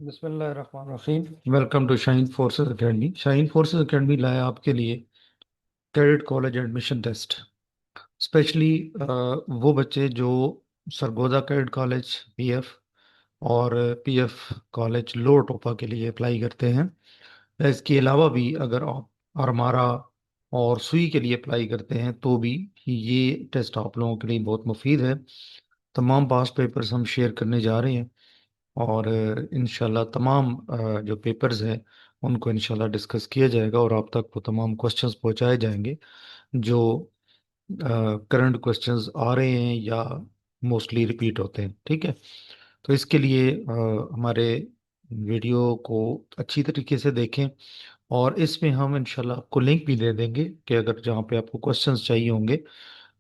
बिस्मिल्लाहिर्रहमानिर्रहीम। Welcome to Shine Forces Academy. Shine Forces Academy लाया आपके लिए credit college admission test. Specially वो बच्चे जो सरगोदा क्रेडिट कॉलेज पीएफ और पीएफ कॉलेज लोअर टोपा के लिए अप्लाई करते हैं। इसके अलावा भी अगर आप अरमारा और सुई के लिए अप्लाई करते हैं तो भी ये टेस्ट आप लोगों के लिए बहुत मुफीद है। तमाम पास पेपर्स हम शेयर करने जा रहे हैं और इंशाल्लाह तमाम जो पेपर्स हैं उनको इंशाल्लाह डिस्कस किया जाएगा और आप तक वो तमाम क्वेश्चंस पहुंचाए जाएंगे जो करंट क्वेश्चंस आ रहे हैं या मोस्टली रिपीट होते हैं। ठीक है, तो इसके लिए हमारे वीडियो को अच्छी तरीके से देखें और इसमें हम इंशाल्लाह आपको लिंक भी दे देंगे कि अगर जहाँ पे आपको क्वेश्चंस चाहिए होंगे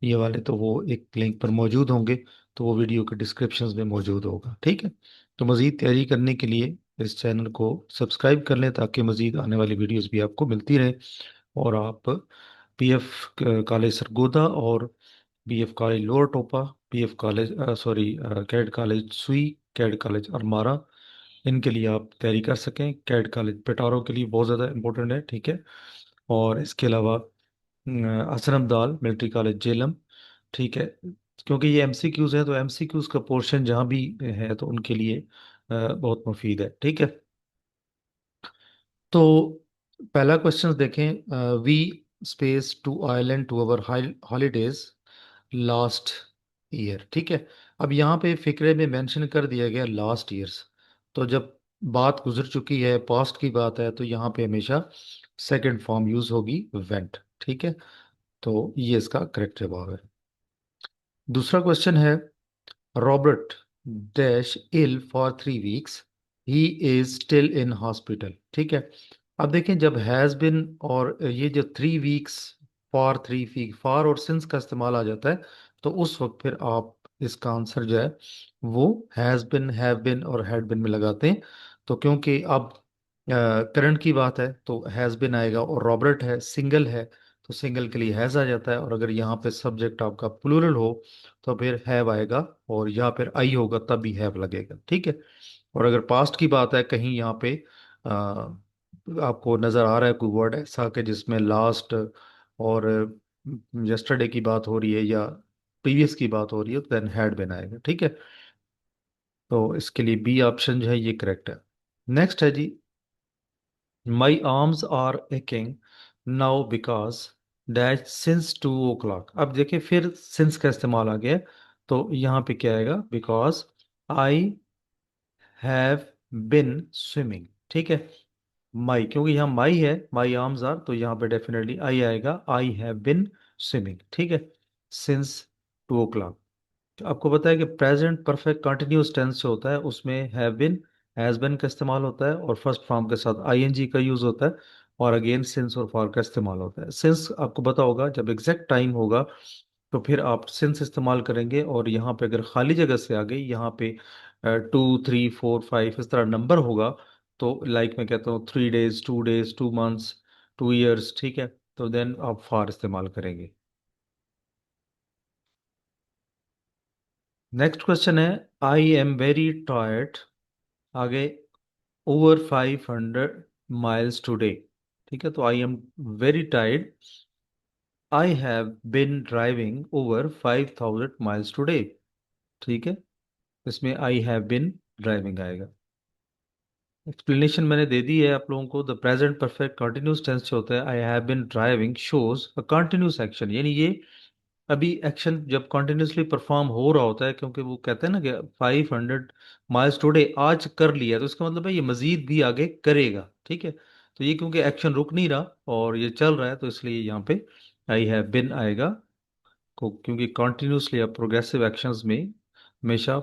ये वाले तो वो एक लिंक पर मौजूद होंगे, तो वो वीडियो के डिस्क्रिप्शन में मौजूद होगा। ठीक है, तो मज़ीद तैयारी करने के लिए इस चैनल को सब्सक्राइब कर लें ताकि मज़ीद आने वाली वीडियोस भी आपको मिलती रहे और आप पीएफ कॉलेज सरगोदा और PF college Lower Topa, PF college sorry cadet college Sui, cadet college Ormara, इनके लिए आप तैयारी कर सकें। कैड कॉलेज पेटारो के लिए बहुत ज़्यादा इंपॉर्टेंट है। ठीक है, और इसके अलावा असरम दाल मिलिट्री कॉलेज जेलम। ठीक है, क्योंकि ये एमसीक्यूज है तो एमसीक्यूज का पोर्शन जहाँ भी है तो उनके लिए बहुत मुफीद है। ठीक है, तो पहला क्वेश्चन देखें। We space to island to our holidays last year. ठीक है, अब यहाँ पे फिक्रे में मेंशन कर दिया गया लास्ट ईयर्स, तो जब बात गुजर चुकी है, पास्ट की बात है, तो यहाँ पे हमेशा सेकंड फॉर्म यूज होगी वेंट। ठीक है, तो ये इसका करेक्ट जवाब है। दूसरा क्वेश्चन है, Robert dash ill for 3 weeks, he is still in hospital. ठीक है, अब देखें जब हैज बिन और ये जो 3 वीक्स, फॉर 3 वीक, फॉर और सिंस का इस्तेमाल आ जाता है, तो उस वक्त फिर आप इसका आंसर जो है वो हैज बिन, हैव बिन और हैड बिन में लगाते हैं। तो क्योंकि अब करंट की बात है तो हैज बिन आएगा, और रॉबर्ट है सिंगल है तो सिंगल के लिए हैज आ जाता है, और अगर यहाँ पे सब्जेक्ट आपका प्लूरल हो तो फिर हैव आएगा, और या फिर आई होगा तब भी हैव लगेगा। ठीक है, और अगर पास्ट की बात है, कहीं यहाँ पे आपको नजर आ रहा है कोई वर्ड ऐसा कि जिसमें लास्ट और यस्टरडे की बात हो रही है या प्रीवियस की बात हो रही है, तो देन हैड बिन आएगा। ठीक है, तो इसके लिए बी ऑप्शन जो है ये करेक्ट है। नेक्स्ट है जी, my arms are aching now because dash since 2 o'clock। अब देखिए फिर सिंस का इस्तेमाल आ गया है, तो यहाँ पे क्या आएगा, because I have bin swimming. ठीक है, माई, क्योंकि यहाँ माई है, माई आर्म्स आर, तो यहाँ पे डेफिनेटली आई आएगा, आई हैव बिन स्विमिंग। ठीक है, सिंस 2 o'clock। आपको पता है कि प्रेजेंट परफेक्ट कंटिन्यूअस टेंस जो होता है उसमें हैव बिन, हैज बिन का इस्तेमाल होता है, और फर्स्ट फॉर्म के साथ आईएनजी का यूज होता है, और अगेन सिंस और फॉर का इस्तेमाल होता है। सिंस आपको पता होगा जब एग्जैक्ट टाइम होगा तो फिर आप सिंस इस्तेमाल करेंगे, और यहाँ पे अगर खाली जगह से आ गई, यहाँ पे 2 3 4 5 इस तरह नंबर होगा, तो लाइक मैं कहता हूँ 3 days, 2 days, 2 months, 2 years। ठीक है, तो देन आप फॉर इस्तेमाल करेंगे। नेक्स्ट क्वेश्चन है, आई एम वेरी टायर्ड, आगे ओवर 500 miles टुडे। ठीक है, तो I am very tired, I have been driving over 5,000 miles today. ठीक है, इसमें आई हैव बिन ड्राइविंग आएगा। एक्सप्लेनेशन मैंने दे दी है आप लोगों को। The present perfect continuous tense जो होता है, I have been driving, shows a continuous action, यानी ये अभी एक्शन जब कंटिन्यूसली परफॉर्म हो रहा होता है, क्योंकि वो कहते हैं ना कि 500 miles टुडे, आज कर लिया, तो इसका मतलब है ये मजीद भी आगे करेगा। ठीक है, तो ये क्योंकि एक्शन रुक नहीं रहा और ये चल रहा है, तो इसलिए यहाँ पे आई हैव बिन आएगा, क्योंकि कंटिन्यूसली या प्रोग्रेसिव एक्शंस में हमेशा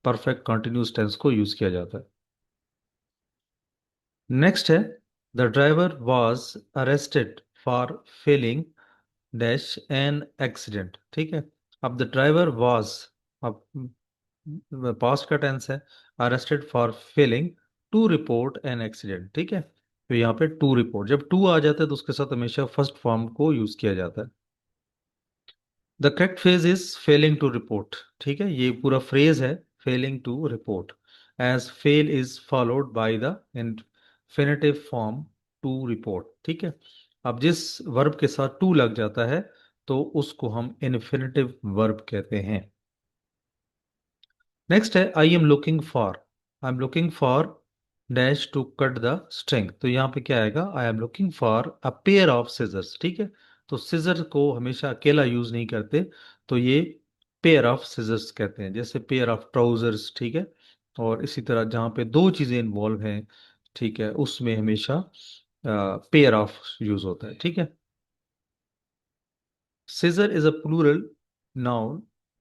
परफेक्ट कंटिन्यूस टेंस को यूज किया जाता है। नेक्स्ट है, the driver was arrested for failing dash an accident. ठीक है, अब द ड्राइवर वॉज, अब पास्ट का टेंस है, arrested for failing to report an accident. ठीक है, तो यहाँ पे टू रिपोर्ट, जब टू आ जाता है तो उसके साथ हमेशा फर्स्ट फॉर्म को यूज किया जाता है। The correct phrase is failing to report. ठीक है, ये पूरा फ्रेज है, failing to report, as fail is followed by the infinitive form to report. ठीक है, अब जिस वर्ब के साथ टू लग जाता है तो उसको हम इन्फिनेटिव वर्ब कहते हैं। नेक्स्ट है I am looking for. I am looking for dash to cut the string. तो यहाँ पे क्या आएगा, I am looking for a pair of scissors. ठीक है, तो सिजर को हमेशा अकेला यूज नहीं करते, तो ये पेयर ऑफ सिजर्स कहते हैं, जैसे पेयर ऑफ ट्राउजर्स। ठीक है, और इसी तरह जहाँ पे दो चीजें इन्वॉल्व हैं, ठीक है, उसमें हमेशा पेयर ऑफ यूज होता है। ठीक है, scissor is a plural noun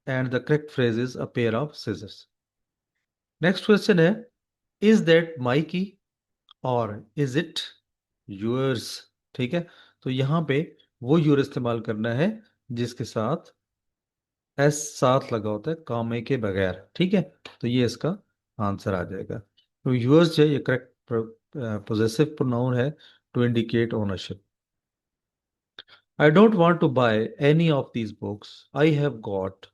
and the correct phrase is a pair of scissors. Next question है इज दैट माई की और इज इट यूर्स। ठीक है, तो यहाँ पे वो यूर इस्तेमाल करना है जिसके साथ एस साथ लगा होता है कामे के बगैर। ठीक है, तो ये इसका आंसर आ जाएगा। तो यूर्स जो है ये करेक्ट पोजेसिव प्रोनाउन है to indicate ownership. I don't want to buy any of these books, I have got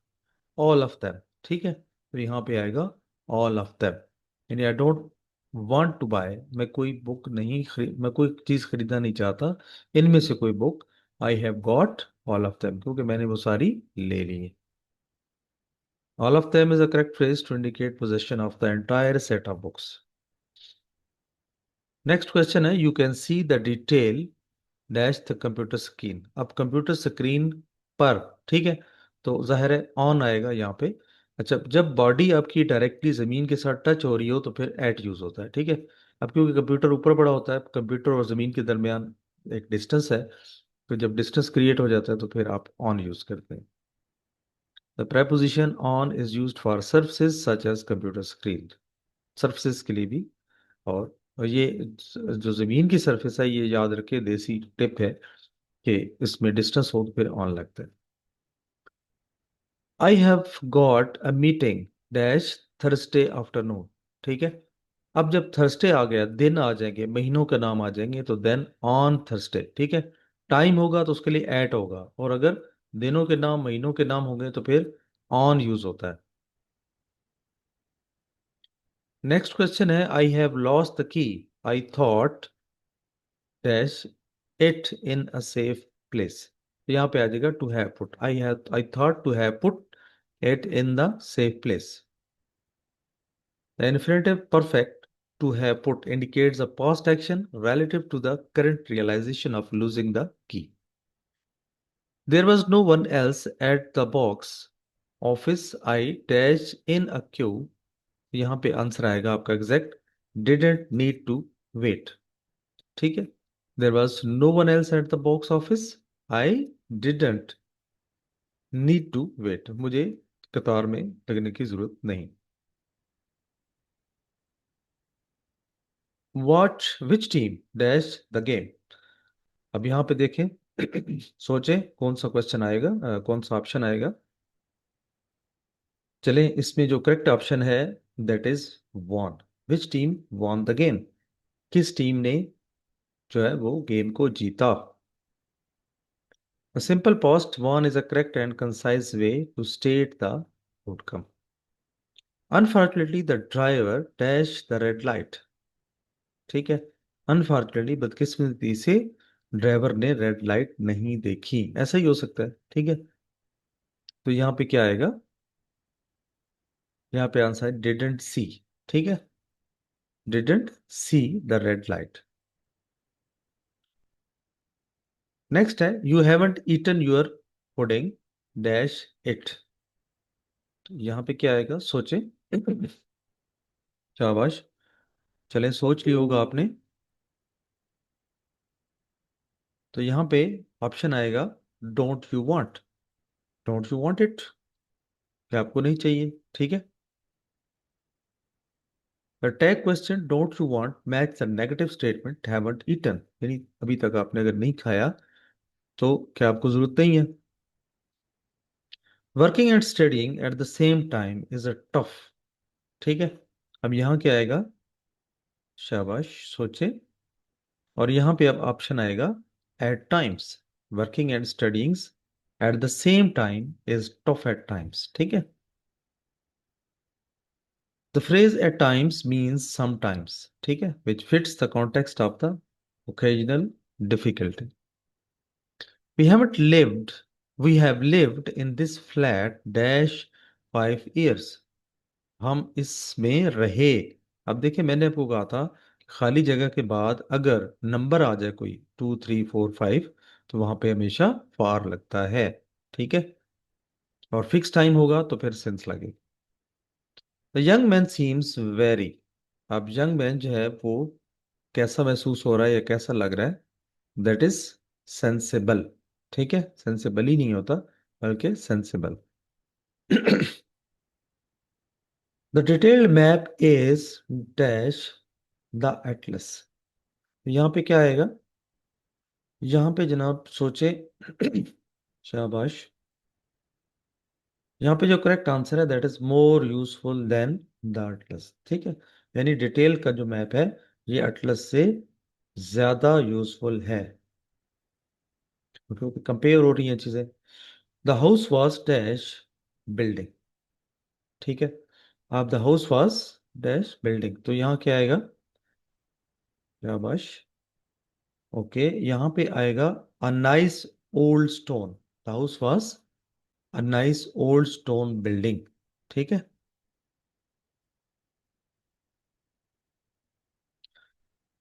all of them. ठीक है, तो यहाँ पे आएगा ऑल ऑफ देम, यानी I don't want to buy, मैं कोई चीज खरीदना नहीं चाहता इनमें से कोई book. I have got all of them, क्योंकि मैंने वो सारी ले ली है। All of them is a correct phrase to indicate possession of the entire set of books. Next question है you can see the detail dash the computer screen. अब computer screen पर, ठीक है, तो जाहिर है ऑन आएगा यहाँ पे। अच्छा, जब बॉडी आपकी डायरेक्टली जमीन के साथ टच हो रही हो तो फिर एट यूज होता है। ठीक है, अब क्योंकि कंप्यूटर ऊपर पड़ा होता है, कंप्यूटर और जमीन के दरमियान एक डिस्टेंस है, तो जब डिस्टेंस क्रिएट हो जाता है तो फिर आप ऑन यूज करते हैं। The preposition on is used for surfaces such as computer screen, surfaces के लिए भी। और ये जो जमीन की सरफेस है, ये याद रखे देसी टिप है कि इसमें डिस्टेंस हो तो फिर ऑन लगता है। I have got a meeting dash Thursday afternoon. ठीक है, अब जब थर्सडे आ गया, दिन आ जाएंगे, महीनों के नाम आ जाएंगे, तो देन ऑन थर्सडे। ठीक है, टाइम होगा तो उसके लिए एट होगा, और अगर दिनों के नाम महीनों के नाम होंगे तो फिर ऑन यूज होता है। नेक्स्ट क्वेश्चन है I have lost the key, I thought dash it in a safe place. तो यहाँ पे आ जाएगा to have put, I thought to have put it in the safe place. The infinitive perfect to have put indicates a past action relative to the current realization of losing the key. There was no one else at the box office, I dash in a queue। यहाँ पे answer आएगा आपका exact didn't need to wait। ठीक है, there was no one else at the box office, I didn't need to wait, मुझे कतार में लगने की जरूरत नहीं। Watch which team dash the game. अब यहाँ पे देखें सोचें कौन सा क्वेश्चन आएगा, कौन सा ऑप्शन आएगा। चलें, इसमें जो करेक्ट ऑप्शन है that is won. Which team won the game, किस टीम ने जो है वो गेम को जीता। A simple past one is a correct and concise way to state the outcome. Unfortunately, the driver dashed the red light। ठीक है, अनफॉर्चुनेटली बदकिस्मती से ड्राइवर ने रेड लाइट नहीं देखी, ऐसा ही हो सकता है। ठीक है, तो यहाँ पे क्या आएगा, यहाँ पे आंसर है डिडंट सी। ठीक है, didn't see the red light. Next है you haven't eaten your pudding dash it. तो यहाँ पे क्या आएगा, सोचे शाबाश, चले सोच लिया होगा आपने। तो यहाँ पे ऑप्शन आएगा don't you want, don't you want it, क्या आपको नहीं चाहिए। ठीक है, the tag question don't you want match the negative statement haven't eaten, यानी अभी तक आपने अगर नहीं खाया तो क्या आपको जरूरत नहीं है। Working and studying at the same time is a tough. ठीक है, अब यहाँ क्या आएगा, शाबाश सोचे, और यहाँ पे अब ऑप्शन आएगा at times. Working and studying at the same time is tough at times. ठीक है, the phrase at times means sometimes, ठीक है, which fits the context of the occasional difficulty. We haven't lived we have lived in this flat dash 5 years। हम इसमें रहे। अब देखिए, मैंने आपको कहा था कि खाली जगह के बाद अगर नंबर आ जाए कोई 2 3 4 5, तो वहां पे हमेशा फॉर लगता है, ठीक है। और फिक्स टाइम होगा तो फिर सेंस लगेगा। The young man seems very. अब यंग मैन जो है वो कैसा महसूस हो रहा है या कैसा लग रहा है? दैट इज सेंसिबल, ठीक है। सेंसिबल ही नहीं होता, बल्कि sensible. The detailed map is dash the Atlas. यहाँ पे क्या आएगा? यहाँ पे जनाब सोचे। शाबाश। यहाँ पे जो करेक्ट आंसर है that is more useful than the atlas, ठीक है। यानी डिटेल का जो मैप है ये अटलस से ज्यादा यूजफुल है, क्योंकि कंपेयर हो रही हैं चीजें। The house was dash building, ठीक है। आप the house was dash building, तो यहाँ क्या आएगा? शाबाश। ओके, यहाँ पे आएगा a nice old stone. The house was a nice old stone building, ठीक है।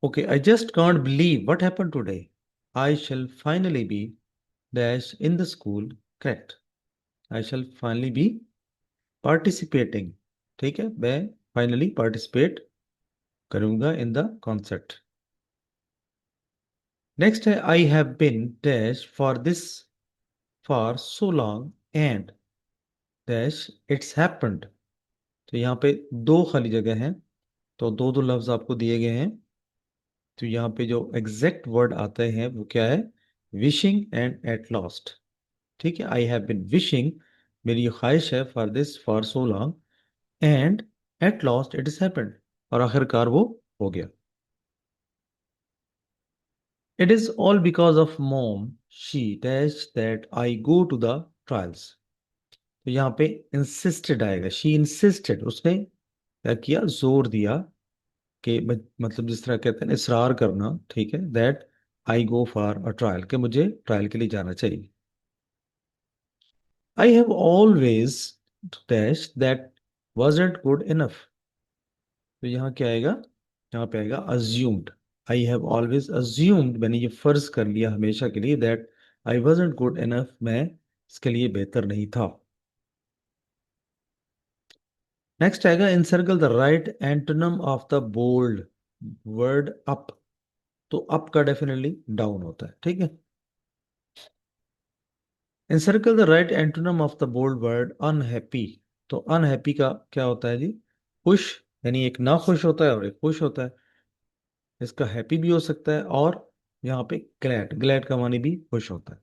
Okay, I just can't believe what happened today. I shall finally be dash in the school. Correct. I shall finally be participating. ठीक है, मैं finally participate करूंगा in the concert. Next है I have been dash for this for so long and dash it's happened. तो यहाँ पे दो खाली जगह हैं, तो दो दो लफ्ज आपको दिए गए हैं। तो यहाँ पे जो एग्जैक्ट वर्ड आते हैं वो क्या है? विशिंग एंड एट लास्ट, ठीक है। आई हैव बिन विशिंग, मेरी ये ख्वाहिश है, for this for so long, and at last it is happened, और आखिरकार वो हो गया। It is all because of mom she dash that I go to the trials. तो यहाँ पे इंसिस्टेड आएगा, शी इंसिस्टेड, उसने क्या किया? जोर दिया कि मतलब जिस तरह कहते हैं ना, इसरार करना, ठीक है, that I go for a trial, कि मुझे ट्रायल के लिए जाना चाहिए। I have always dash that wasn't good enough. तो यहाँ क्या आएगा? यहाँ पे आएगा assumed. I have always assumed, मैंने ये फर्ज कर लिया हमेशा के लिए, that I wasn't good enough, मैं इसके लिए बेहतर नहीं था। नेक्स्ट आएगा encircle the right antonym of the bold word up. तो अप का डेफिनेटली डाउन होता है, ठीक है। Encircle the right antonym of the bold word unhappy. तो अनहैप्पी का क्या होता है जी? खुश, यानी एक ना खुश होता है और एक खुश होता है। इसका हैप्पी भी हो सकता है, और यहाँ पे ग्लैड, ग्लैड का मानी भी खुश होता है।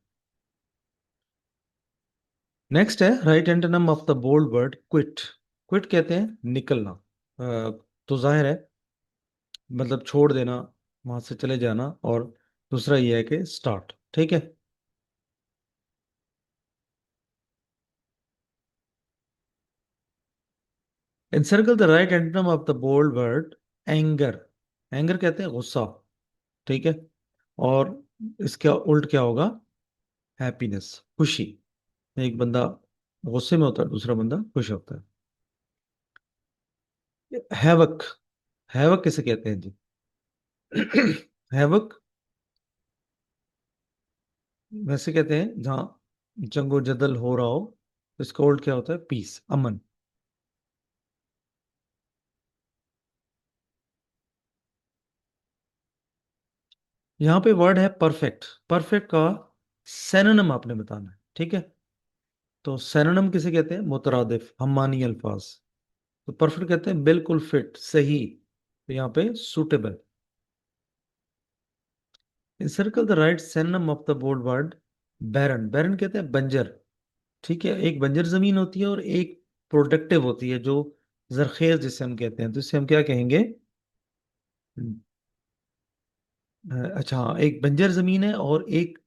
नेक्स्ट है right antonym of the bold word quit. Quit कहते हैं निकलना। तो जाहिर है, मतलब छोड़ देना, वहां से चले जाना। और दूसरा ये है कि स्टार्ट, ठीक है। Encircle the right antonym of the bold word anger. Anger कहते हैं गुस्सा, ठीक है। और इसका उल्ट क्या होगा? हैप्पीनेस, खुशी। एक बंदा गुस्से में होता है, दूसरा बंदा खुश होता है। हैवक, हैवक किसे कहते हैं जी? हैवक वैसे कहते हैं जहाँ जंगो जदल हो रहा हो, तो इसका उल्ट क्या होता है? पीस, अमन। यहाँ पे वर्ड है परफेक्ट। परफेक्ट का सेनोनिम आपने बताना है, ठीक है। तो सेनोनिम किसे कहते हैं? मुतरादिफ, हम मानी अल्फाज। तो परफेक्ट कहते हैं बिल्कुल फिट, सही। तो यहाँ पे suitable. Circle the right synonym of the bold word barren. Barren कहते हैं बंजर, ठीक है। एक बंजर जमीन होती है और एक प्रोडक्टिव होती है, जो जरखेज जिसे हम कहते हैं, तो इसे हम क्या कहेंगे? अच्छा हाँ, एक बंजर जमीन है और एक,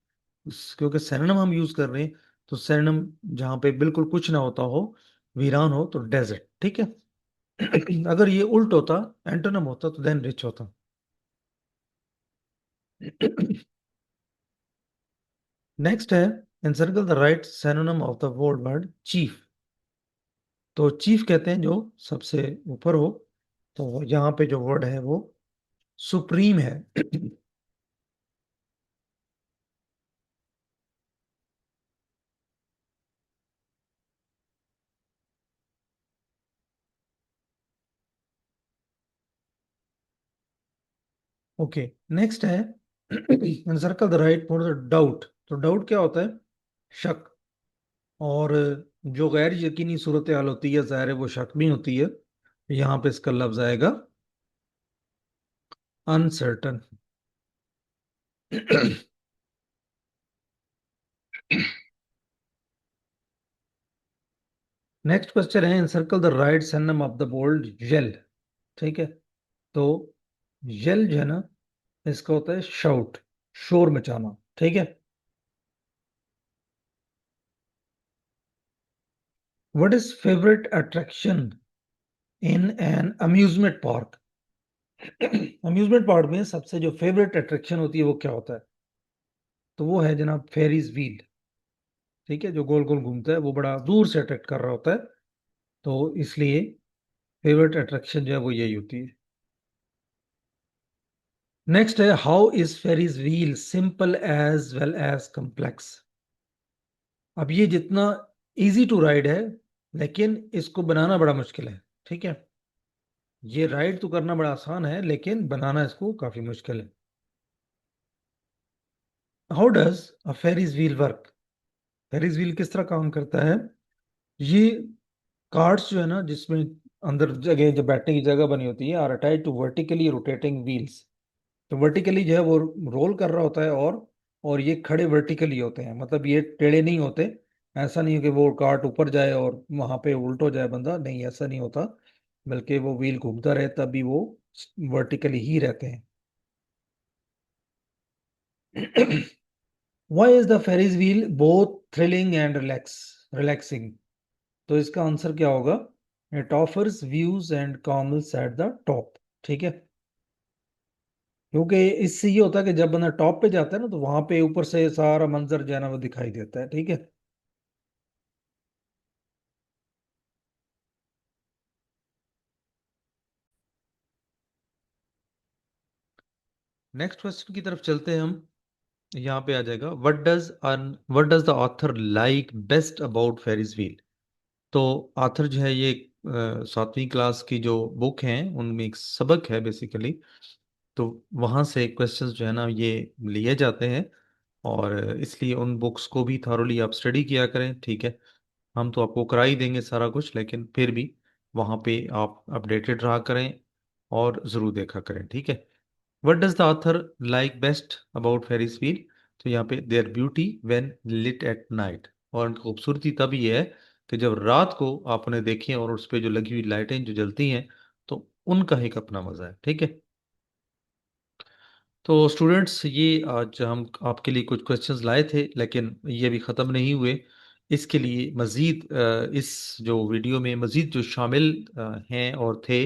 क्योंकि सेरेनम हम यूज कर रहे हैं, तो सेरेनम जहाँ पे बिल्कुल कुछ ना होता हो, वीरान हो, तो डेजर्ट, ठीक है। अगर ये उल्ट होता, एंटोनिम होता, तो देन रिच होता। नेक्स्ट है, encircle the right synonym of the word chief. तो चीफ कहते हैं जो सबसे ऊपर हो, तो यहाँ पे जो वर्ड है वो सुप्रीम है। ओके, नेक्स्ट है, encircle the right for the doubt. तो डाउट क्या होता है? शक। और जो गैर यकीनी सूरत हाल होती है, ज़ाहिर है वो शक भी होती है। यहाँ पे इसका लफ्ज आएगा अनसर्टन। नेक्स्ट क्वेश्चन है, encircle the right synonym of the word yell. ठीक है, तो येल जो है ना, इसका होता है शाउट, शोर मचाना। ठीक है। What is favourite attraction in an amusement park? Amusement park में सबसे जो फेवरेट अट्रैक्शन होती है वो क्या होता है? तो वो है जनाब फेरिस व्हील। ठीक है, जो गोल गोल घूमता है, वो बड़ा दूर से अट्रैक्ट कर रहा होता है। तो इसलिए फेवरेट अट्रैक्शन जो है वो यही होती है। नेक्स्ट है, how is Ferris wheel simple as well as complex? अब ये जितना इजी टू राइड है, लेकिन इसको बनाना बड़ा मुश्किल है। ठीक है, ये राइड तो करना बड़ा आसान है, लेकिन बनाना इसको काफी मुश्किल है। How does a Ferris wheel work? Ferris wheel किस तरह काम करता है? ये कार्ड्स जो है ना, जिसमें अंदर जगह, जो बैठने की जगह बनी होती है, are attached to vertically rotating wheels. तो वर्टिकली जो है वो रोल कर रहा होता है, और ये खड़े वर्टिकली होते हैं, मतलब ये टेढ़े नहीं होते। ऐसा नहीं है कि वो कार्ट ऊपर जाए और वहां पे उल्ट हो जाए बंदा, नहीं, ऐसा नहीं होता। बल्कि वो व्हील घूमता रहे तब भी वो वर्टिकली ही रहते हैं। Why is the Ferris wheel both thrilling and relaxing? तो इसका आंसर क्या होगा? It offers views and calms at the top. ठीक है, क्योंकि इससे ये होता है कि जब बंदा टॉप पे जाता है ना, तो वहां पे ऊपर से सारा मंजर जो है ना वो दिखाई देता है। ठीक है। नेक्स्ट क्वेश्चन की तरफ चलते हैं हम। यहाँ पे आ जाएगा, what does the author like best about Ferris wheel? तो ऑथर जो है ये 7वीं क्लास की जो बुक है उनमें एक सबक है बेसिकली। तो वहाँ से क्वेश्चंस जो है ना ये लिए जाते हैं, और इसलिए उन बुक्स को भी थॉरोली आप स्टडी किया करें। ठीक है, हम तो आपको करा ही देंगे सारा कुछ, लेकिन फिर भी वहाँ पे आप अपडेटेड रहा करें और ज़रूर देखा करें। ठीक है। What does the author like best about Ferris wheel? तो यहाँ पे their beauty when lit at night. और उनकी खूबसूरती तब ये है कि जब रात को आप उन्हें देखें और उस पे जो लगी हुई लाइटें जो जलती हैं, तो उनका एक अपना मजा है। ठीक है। तो स्टूडेंट्स, ये आज हम आपके लिए कुछ क्वेश्चंस लाए थे, लेकिन ये अभी ख़त्म नहीं हुए। इसके लिए मज़ीद इस जो वीडियो में मज़ीद जो शामिल हैं और थे,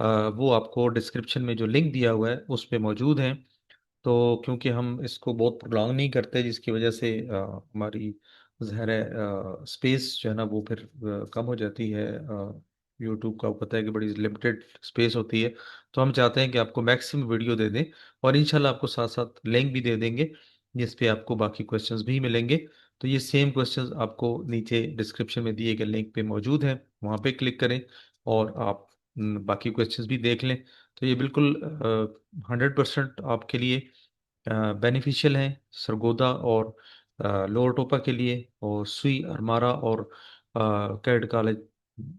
वो आपको डिस्क्रिप्शन में जो लिंक दिया हुआ है उस पे मौजूद हैं। तो क्योंकि हम इसको बहुत प्रोलॉन्ग नहीं करते, जिसकी वजह से हमारी ज़ाहिर है स्पेस जो है ना वो फिर कम हो जाती है। यूट्यूब का पता है कि बड़ी लिमिटेड स्पेस होती है। तो हम चाहते हैं कि आपको मैक्सिमम वीडियो दे दें, और इंशाल्लाह आपको साथ साथ लिंक भी दे देंगे जिस पे आपको बाकी क्वेश्चंस भी मिलेंगे। तो ये सेम क्वेश्चंस आपको नीचे डिस्क्रिप्शन में दिए गए लिंक पे मौजूद हैं, वहाँ पे क्लिक करें और आप बाकी क्वेश्चंस भी देख लें। तो ये बिल्कुल 100% आपके लिए बेनिफिशियल हैं, सरगोदा और लोअर टोपा के लिए, और सुई, अरमारा और cadet college,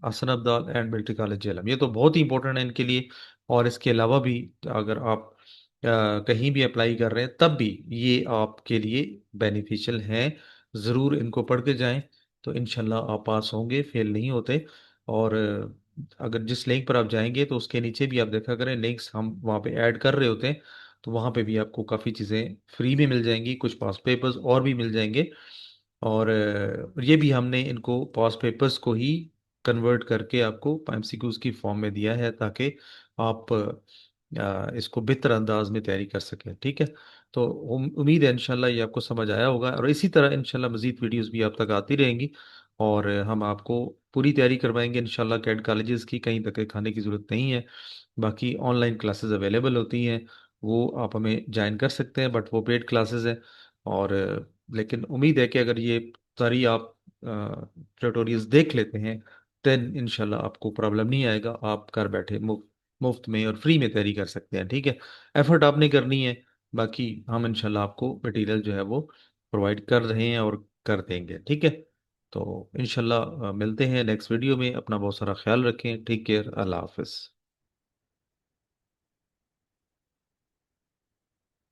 Hasan Abdal and military college Jhelum, ये तो बहुत ही इंपॉर्टेंट है इनके लिए। और इसके अलावा भी अगर आप कहीं भी अप्लाई कर रहे हैं तब भी ये आपके लिए बेनिफिशियल हैं। ज़रूर इनको पढ़ के जाएं, तो इंशाल्लाह आप पास होंगे, फेल नहीं होते। और अगर जिस लिंक पर आप जाएंगे तो उसके नीचे भी आप देखा करें, लिंक्स हम वहाँ पे ऐड कर रहे होते हैं। तो वहाँ पे भी आपको काफ़ी चीज़ें फ्री में मिल जाएंगी, कुछ पास पेपर्स और भी मिल जाएंगे। और ये भी हमने इनको पास पेपर्स को ही कन्वर्ट करके आपको एमसीक्यूज की फॉर्म में दिया है, ताकि आप इसको बेहतर अंदाज में तैयारी कर सकें। ठीक है, तो उम्मीद है इंशाल्लाह ये आपको समझ आया होगा, और इसी तरह इंशाल्लाह मजीद वीडियोस भी आप तक आती रहेंगी, और हम आपको पूरी तैयारी करवाएंगे इंशाल्लाह। कैड कॉलेजेस की कहीं धक्के खाने की ज़रूरत नहीं है। बाकी ऑनलाइन क्लासेस अवेलेबल होती हैं, वो आप हमें ज्वाइन कर सकते हैं, बट वो पेड क्लासेस हैं। और लेकिन उम्मीद है कि अगर ये सारी आप ट्यूटोरियल्स देख लेते हैं, देन इंशाल्लाह आपको प्रॉब्लम नहीं आएगा, आप घर बैठे मुफ्त में और फ्री में तैयारी कर सकते हैं। ठीक है, एफर्ट आपने करनी है, बाकी हम इंशाल्लाह आपको मटेरियल जो है वो प्रोवाइड कर रहे हैं और कर देंगे। ठीक है, तो इंशाल्लाह मिलते हैं नेक्स्ट वीडियो में। अपना बहुत सारा ख्याल रखें। टेक केयर, अल्लाह हाफिज़।